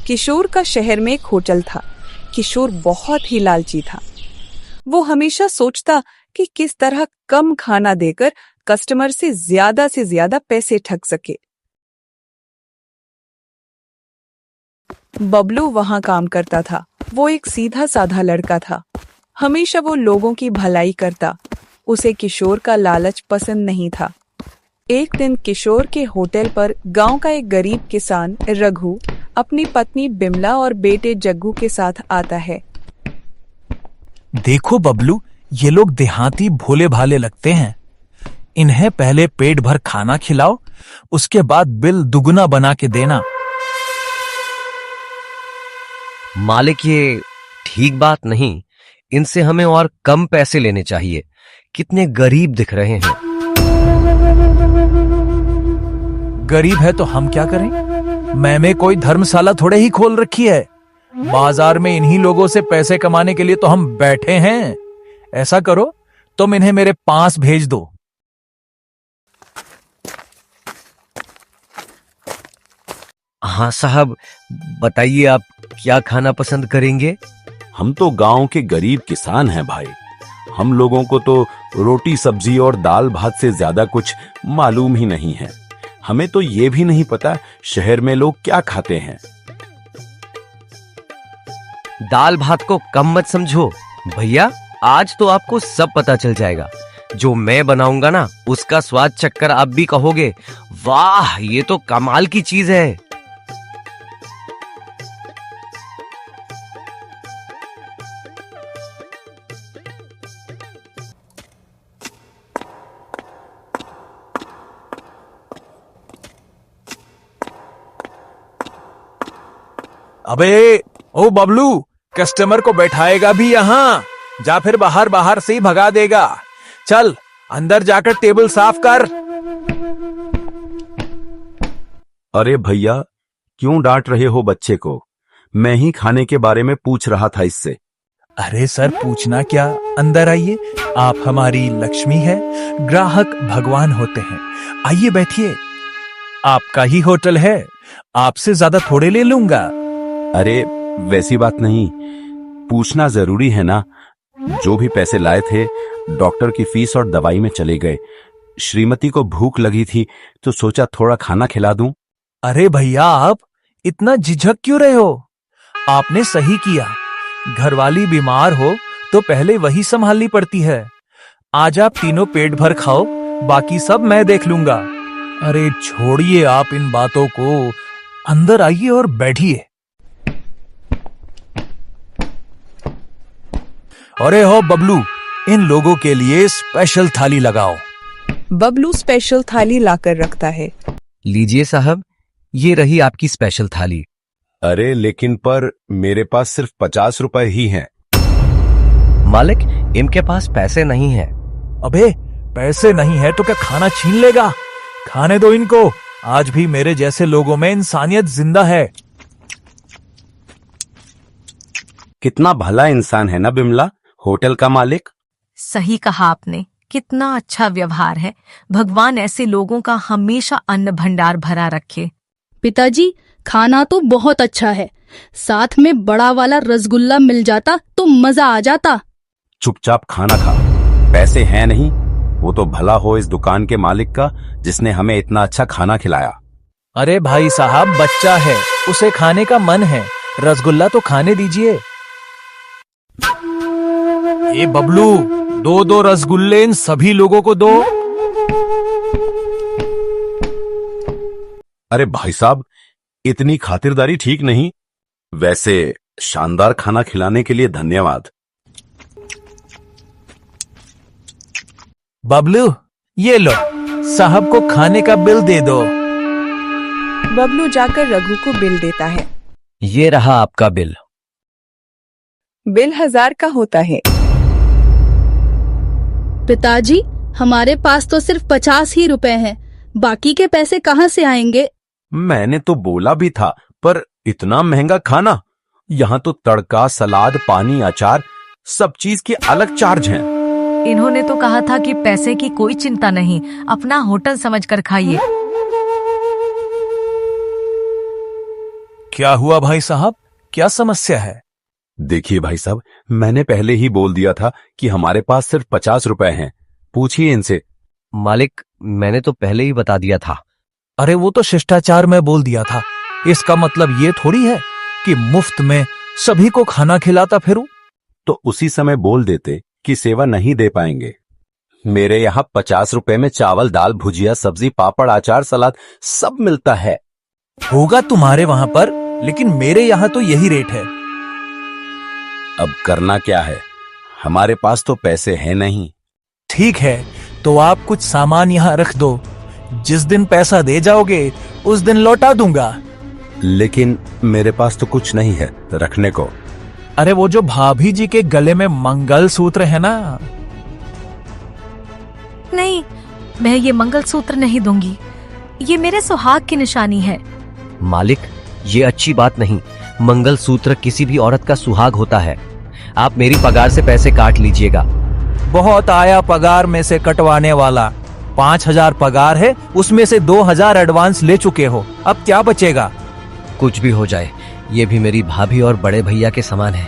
किशोर का शहर में एक होटल था। किशोर बहुत ही लालची था। वो हमेशा सोचता कि किस तरह कम खाना देकर कस्टमर से ज्यादा पैसे ठग सके। बबलू वहां काम करता था। वो एक सीधा साधा लड़का था। हमेशा वो लोगों की भलाई करता। उसे किशोर का लालच पसंद नहीं था। एक दिन किशोर के होटल पर गांव का एक गरीब किसान रघु अपनी पत्नी बिमला और बेटे जग्गू के साथ आता है। देखो बबलू, ये लोग देहाती भोले भाले लगते हैं। इन्हें पहले पेट भर खाना खिलाओ, उसके बाद बिल दुगना बना के देना। मालिक, ये ठीक बात नहीं। इनसे हमें और कम पैसे लेने चाहिए। कितने गरीब दिख रहे हैं। गरीब है तो हम क्या करें? मैंने कोई धर्मशाला थोड़े ही खोल रखी है। बाजार में इन्हीं लोगों से पैसे कमाने के लिए तो हम बैठे हैं। ऐसा करो, तुम इन्हें मेरे पास भेज दो। हाँ साहब, बताइए आप क्या खाना पसंद करेंगे? हम तो गांव के गरीब किसान हैं भाई। हम लोगों को तो रोटी सब्जी और दाल भात से ज्यादा कुछ मालूम ही नहीं है। हमें तो ये भी नहीं पता शहर में लोग क्या खाते हैं। दाल भात को कम मत समझो भैया, आज तो आपको सब पता चल जाएगा। जो मैं बनाऊंगा ना, उसका स्वाद चखकर आप भी कहोगे, वाह ये तो कमाल की चीज है। अबे ओ बबलू, कस्टमर को बैठाएगा भी यहाँ, जा फिर बाहर से ही भगा देगा। चल अंदर जाकर टेबल साफ कर। अरे भैया, क्यों डांट रहे हो बच्चे को? मैं ही खाने के बारे में पूछ रहा था इससे। अरे सर, पूछना क्या, अंदर आइए। आप हमारी लक्ष्मी है, ग्राहक भगवान होते हैं। आइए बैठिए। आपका ही होटल है, आपसे ज्यादा थोड़े ले लूंगा। अरे वैसी बात नहीं, पूछना जरूरी है ना। जो भी पैसे लाए थे डॉक्टर की फीस और दवाई में चले गए। श्रीमती को भूख लगी थी तो सोचा थोड़ा खाना खिला दूं। अरे भैया, आप इतना झिझक क्यों रहे हो? आपने सही किया। घरवाली बीमार हो तो पहले वही संभालनी पड़ती है। आज आप तीनों पेट भर खाओ, बाकी सब मैं देख लूंगा। अरे छोड़िए आप इन बातों को, अंदर आइए और बैठिए। अरे हो बबलू, इन लोगों के लिए स्पेशल थाली लगाओ। बबलू स्पेशल थाली लाकर रखता है। लीजिए साहब, ये रही आपकी स्पेशल थाली। अरे लेकिन पर मेरे पास सिर्फ 50 रुपए ही हैं। मालिक, इनके पास पैसे नहीं हैं। अबे पैसे नहीं है तो क्या खाना छीन लेगा? खाने दो इनको। आज भी मेरे जैसे लोगों में इंसानियत जिंदा है। कितना भला इंसान है ना बिमला, होटल का मालिक। सही कहा आपने, कितना अच्छा व्यवहार है। भगवान ऐसे लोगों का हमेशा अन्न भंडार भरा रखे। पिताजी, खाना तो बहुत अच्छा है, साथ में बड़ा वाला रसगुल्ला मिल जाता तो मजा आ जाता। चुपचाप खाना खा, पैसे हैं नहीं। वो तो भला हो इस दुकान के मालिक का जिसने हमें इतना अच्छा खाना खिलाया। अरे भाई साहब, बच्चा है, उसे खाने का मन है, रसगुल्ला तो खाने दीजिए। ए बबलू, दो रसगुल्ले इन सभी लोगों को दो। अरे भाई साहब, इतनी खातिरदारी ठीक नहीं। वैसे शानदार खाना खिलाने के लिए धन्यवाद। बबलू, ये लो, साहब को खाने का बिल दे दो। बबलू जाकर रघु को बिल देता है। ये रहा आपका बिल। बिल 1000 का होता है। पिताजी, हमारे पास तो सिर्फ 50 ही रुपए हैं, बाकी के पैसे कहाँ से आएंगे? मैंने तो बोला भी था, पर इतना महंगा खाना। यहाँ तो तड़का, सलाद, पानी, अचार, सब चीज के अलग चार्ज हैं। इन्होंने तो कहा था कि पैसे की कोई चिंता नहीं, अपना होटल समझकर खाइए। क्या हुआ भाई साहब, क्या समस्या है? देखिए भाई साहब, मैंने पहले ही बोल दिया था कि हमारे पास सिर्फ 50 रुपए हैं। पूछिए इनसे। मालिक, मैंने तो पहले ही बता दिया था। अरे वो तो शिष्टाचार में बोल दिया था। इसका मतलब ये थोड़ी है कि मुफ्त में सभी को खाना खिलाता फिरूं। तो उसी समय बोल देते कि सेवा नहीं दे पाएंगे। मेरे यहाँ 50 रुपए में चावल, दाल, भुजिया, सब्जी, पापड़, अचार, सलाद सब मिलता है। होगा तुम्हारे वहां पर, लेकिन मेरे यहाँ तो यही रेट है। अब करना क्या है, हमारे पास तो पैसे हैं नहीं। ठीक है, तो आप कुछ सामान यहाँ रख दो। जिस दिन पैसा दे जाओगे उस दिन लौटा दूंगा। लेकिन मेरे पास तो कुछ नहीं है रखने को। अरे वो जो भाभी जी के गले में मंगलसूत्र है ना। नहीं, मैं ये मंगलसूत्र नहीं दूंगी। ये मेरे सुहाग की निशानी है। मालिक, ये अच्छी बात नहीं। मंगलसूत्र किसी भी औरत का सुहाग होता है। आप मेरी पगार से पैसे काट लीजिएगा। बहुत आया पगार में से कटवाने वाला। 5,000 पगार है, उसमें से 2,000 एडवांस ले चुके हो। अब क्या बचेगा? कुछ भी हो जाए, ये भी मेरी भाभी और बड़े भैया के समान है।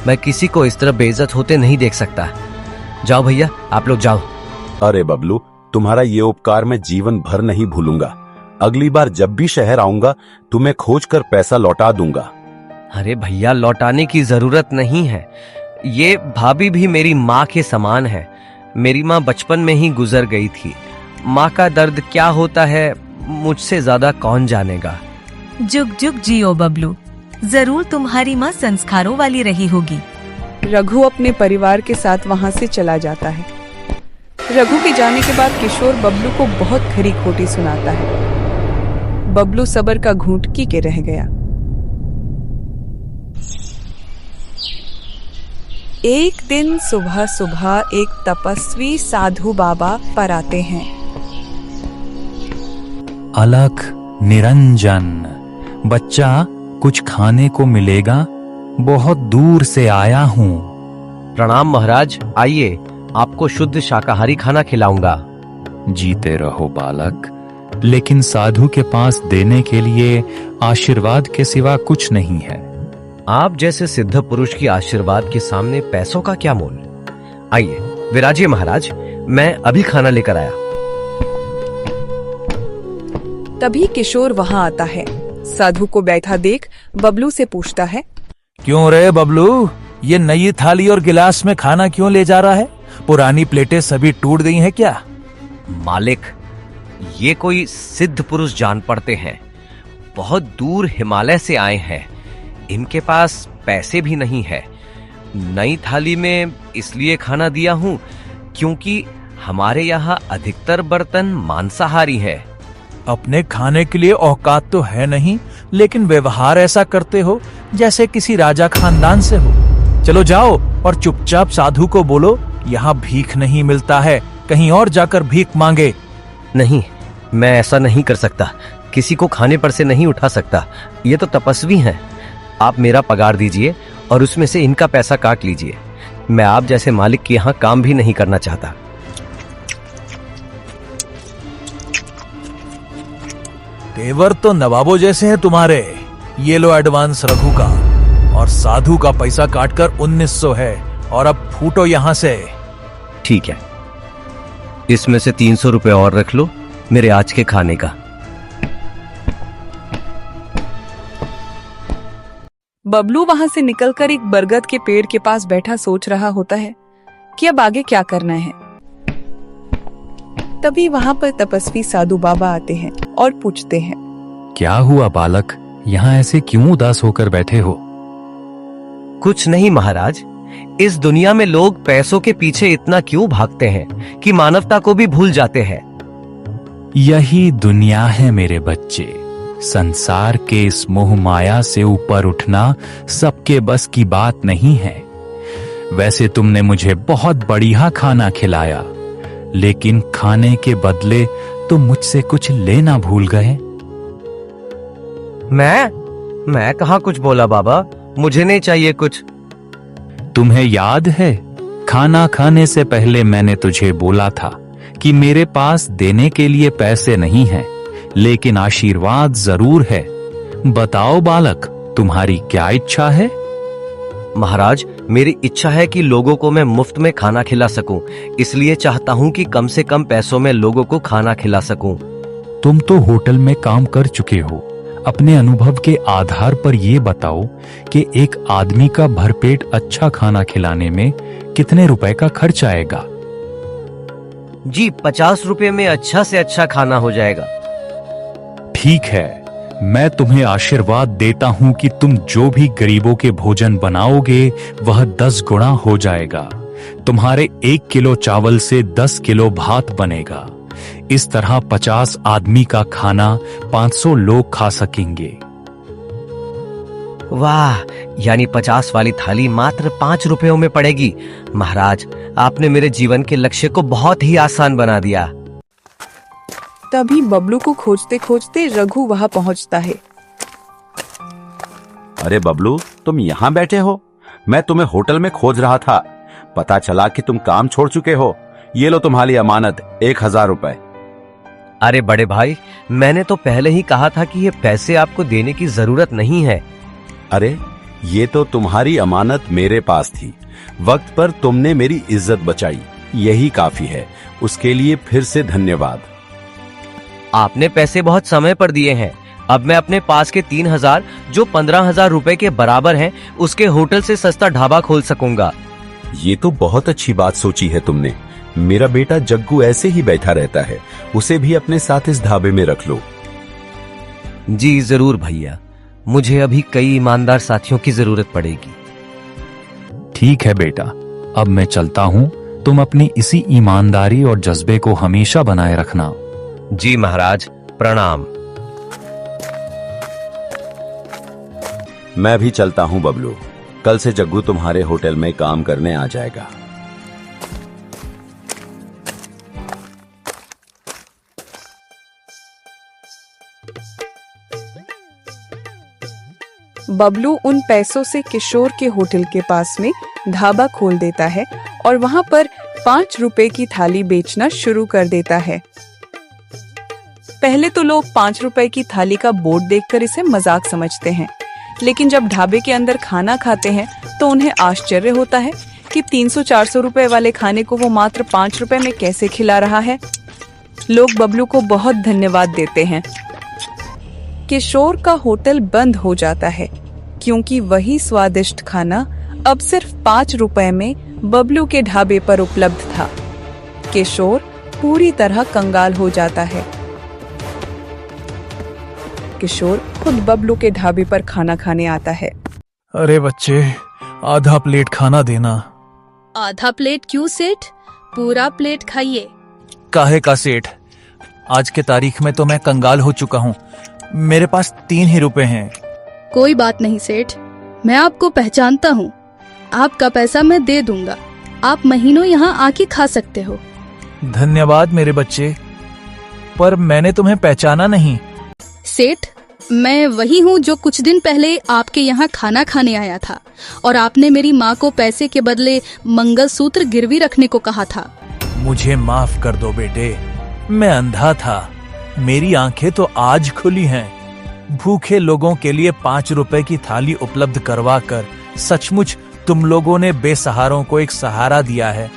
मैं किसी को इस तरह बेइज्जत होते नहीं देख सकता। जाओ भैया, आप लोग जाओ। अरे बबलू, तुम्हारा ये उपकार मैं जीवन भर नहीं भूलूंगा। अगली बार जब भी शहर आऊंगा तुम्हें खोज कर पैसा लौटा दूंगा। अरे भैया, लौटाने की जरूरत नहीं है। ये भाभी भी मेरी माँ के समान है। मेरी माँ बचपन में ही गुजर गई थी। माँ का दर्द क्या होता है मुझसे ज्यादा कौन जानेगा। जुग जुग जियो बबलू, जरूर तुम्हारी माँ संस्कारों वाली रही होगी। रघु अपने परिवार के साथ वहां से चला जाता है। रघु के जाने के बाद किशोर बबलू को बहुत खरी खोटी सुनाता है। बबलू सबर का घूंट की के रह गया। एक दिन सुबह सुबह एक तपस्वी साधु बाबा पर आते हैं। अलख निरंजन, बच्चा कुछ खाने को मिलेगा? बहुत दूर से आया हूँ। प्रणाम महाराज, आइए, आपको शुद्ध शाकाहारी खाना खिलाऊंगा। जीते रहो बालक, लेकिन साधु के पास देने के लिए आशीर्वाद के सिवा कुछ नहीं है। आप जैसे सिद्ध पुरुष की आशीर्वाद के सामने पैसों का क्या मोल। आइए विराजिए महाराज, मैं अभी खाना लेकर आया। तभी किशोर वहां आता है। साधु को बैठा देख बबलू से पूछता है, क्यों रे बबलू, ये नई थाली और गिलास में खाना क्यों ले जा रहा है? पुरानी प्लेटें सभी टूट गई हैं क्या? मालिक, ये कोई सिद्ध पुरुष जान पड़ते हैं। बहुत दूर हिमालय से आए हैं। इनके पास पैसे भी नहीं है। नई थाली में इसलिए खाना दिया हूं क्योंकि हमारे यहाँ अधिकतर बर्तन मांसाहारी है। अपने खाने के लिए औकात तो है नहीं, लेकिन व्यवहार ऐसा करते हो जैसे किसी राजा खानदान से हो। चलो जाओ और चुपचाप साधु को बोलो यहाँ भीख नहीं मिलता है, कहीं और जाकर भीख मांगे। नहीं, मैं ऐसा नहीं कर सकता। किसी को खाने पर से नहीं उठा सकता। ये तो तपस्वी हैं। आप मेरा पगार दीजिए और उसमें से इनका पैसा काट लीजिए। मैं आप जैसे मालिक के यहाँ काम भी नहीं करना चाहता। तेवर तो नवाबों जैसे हैं तुम्हारे। ये लो एडवांस रघु का, और साधु का पैसा काटकर 1900 है। और अब फूटो यहां से। ठीक है, इसमें से 300 रुपए और रख लो मेरे आज के खाने का। बबलू वहां से निकलकर एक बरगद के पेड़ के पास बैठा सोच रहा होता है कि अब आगे क्या करना है। तभी वहां पर तपस्वी साधु बाबा आते हैं और पूछते हैं, क्या हुआ बालक, यहाँ ऐसे क्यों उदास होकर बैठे हो? कुछ नहीं महाराज, इस दुनिया में लोग पैसों के पीछे इतना क्यों भागते हैं कि मानवता को भी भूल जाते हैं। यही दुनिया है मेरे बच्चे। संसार के इस मोह माया से ऊपर उठना सबके बस की बात नहीं है। वैसे तुमने मुझे बहुत बढ़िया खाना खिलाया, लेकिन खाने के बदले तुम मुझसे कुछ लेना भूल गए। मैं कहाँ कुछ बोला बाबा, मुझे नहीं चाहिए कुछ। तुम्हें याद है, खाना खाने से पहले मैंने तुझे बोला था कि मेरे पास देने के लिए पैसे नहीं हैं, लेकिन आशीर्वाद जरूर है। बताओ बालक, तुम्हारी क्या इच्छा है? महाराज, मेरी इच्छा है कि लोगों को मैं मुफ्त में खाना खिला सकूं, इसलिए चाहता हूं कि कम से कम पैसों में लोगों को खाना खिला सकूं। तुम तो होटल में काम कर चुके हो, अपने अनुभव के आधार पर ये बताओ कि एक आदमी का भरपेट अच्छा खाना खिलाने में कितने रुपए का खर्च आएगा? जी, 50 रुपए में अच्छा से अच्छा खाना हो जाएगा। ठीक है, मैं तुम्हें आशीर्वाद देता हूं कि तुम जो भी गरीबों के भोजन बनाओगे वह 10 गुना हो जाएगा। तुम्हारे 1 किलो चावल से 10 किलो भात बनेगा। इस तरह 50 आदमी का खाना 500 लोग खा सकेंगे। वाह, यानी 50 वाली थाली मात्र 5 रुपयों में पड़ेगी। महाराज, आपने मेरे जीवन के लक्ष्य को बहुत ही आसान बना दिया। तभी बबलू को खोजते खोजते रघु वहां पहुंचता है। अरे बबलू, तुम यहाँ बैठे हो? मैं तुम्हें होटल में खोज रहा था। पता चला कि तुम काम छोड़ चुके हो। ये लो तुम्हारी अमानत, 1000 रुपए। अरे बड़े भाई, मैंने तो पहले ही कहा था कि ये पैसे आपको देने की जरूरत नहीं है। अरे, ये तो तुम्हारी अमानत मेरे पास थी। वक्त पर तुमने मेरी इज्जत बचाई, यही काफी है। उसके लिए फिर से धन्यवाद। आपने पैसे बहुत समय पर दिए हैं। अब मैं अपने पास के 3000, जो 15,000 रुपए के बराबर हैं, उसके होटल से सस्ता ढाबा खोल सकूंगा। ये तो बहुत अच्छी बात सोची है तुमने। मेरा बेटा जग्गू ऐसे ही बैठा रहता है, उसे भी अपने साथ इस ढाबे में रख लो। जी जरूर भैया, मुझे अभी कई ईमानदार साथियों की जरूरत पड़ेगी। ठीक है बेटा, अब मैं चलता हूं। तुम अपनी इसी ईमानदारी और जज्बे को हमेशा बनाए रखना। जी महाराज, प्रणाम। मैं भी चलता हूं बबलू। कल से जग्गू तुम्हारे होटल में काम करने आ जाएगा। बबलू उन पैसों से किशोर के होटल के पास में ढाबा खोल देता है और वहां पर 5 रुपए की थाली बेचना शुरू कर देता है। पहले तो लोग 5 रुपए की थाली का बोर्ड देखकर इसे मजाक समझते हैं, लेकिन जब ढाबे के अंदर खाना खाते हैं तो उन्हें आश्चर्य होता है कि 300-400 रुपए वाले खाने को वो मात्र 5 रुपए में कैसे खिला रहा है। लोग बबलू को बहुत धन्यवाद देते हैं। किशोर का होटल बंद हो जाता है क्योंकि वही स्वादिष्ट खाना अब सिर्फ 5 रुपए में बबलू के ढाबे पर उपलब्ध था। किशोर पूरी तरह कंगाल हो जाता है। किशोर खुद बबलू के ढाबे पर खाना खाने आता है। अरे बच्चे, आधा प्लेट खाना देना। आधा प्लेट क्यों सेठ? पूरा प्लेट खाइए। काहे का सेठ? आज के तारीख में तो मैं कंगाल हो चुका हूँ। मेरे पास 3 ही रुपए हैं। कोई बात नहीं सेठ, मैं आपको पहचानता हूँ। आपका पैसा मैं दे दूंगा। आप महीनों यहाँ आके खा सकते हो। धन्यवाद मेरे बच्चे, पर मैंने तुम्हें पहचाना नहीं। सेठ, मैं वही हूँ जो कुछ दिन पहले आपके यहाँ खाना खाने आया था और आपने मेरी माँ को पैसे के बदले मंगलसूत्र गिरवी रखने को कहा था। मुझे माफ कर दो बेटे, मैं अंधा था। मेरी आंखें तो आज खुली हैं। भूखे लोगों के लिए 5 रुपए की थाली उपलब्ध करवाकर सचमुच तुम लोगों ने बेसहारों को एक सहारा दिया है।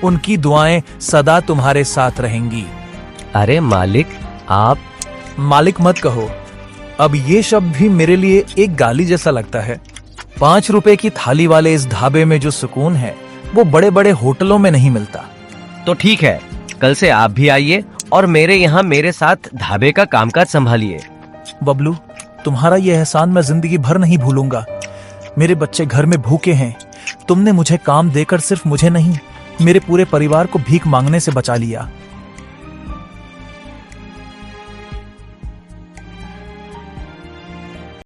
उनकी दुआएं सदा तुम्हारे साथ रहेंगी। अरे मालिक, आप मालिक मत कहो। अब ये शब्द भी मेरे लिए एक गाली जैसा लगता है। 5 रुपए की थाली वाले इस ढाबे में जो सुकून है वो बड़े बड़े होटलों में नहीं मिलता। तो ठीक है, कल से आप भी आइए और मेरे यहाँ मेरे साथ ढाबे का कामकाज संभालिए। बबलू, तुम्हारा ये एहसान मैं जिंदगी भर नहीं भूलूंगा। मेरे बच्चे घर में भूखे हैं। तुमने मुझे काम देकर सिर्फ मुझे नहीं, मेरे पूरे परिवार को भीख मांगने से बचा लिया।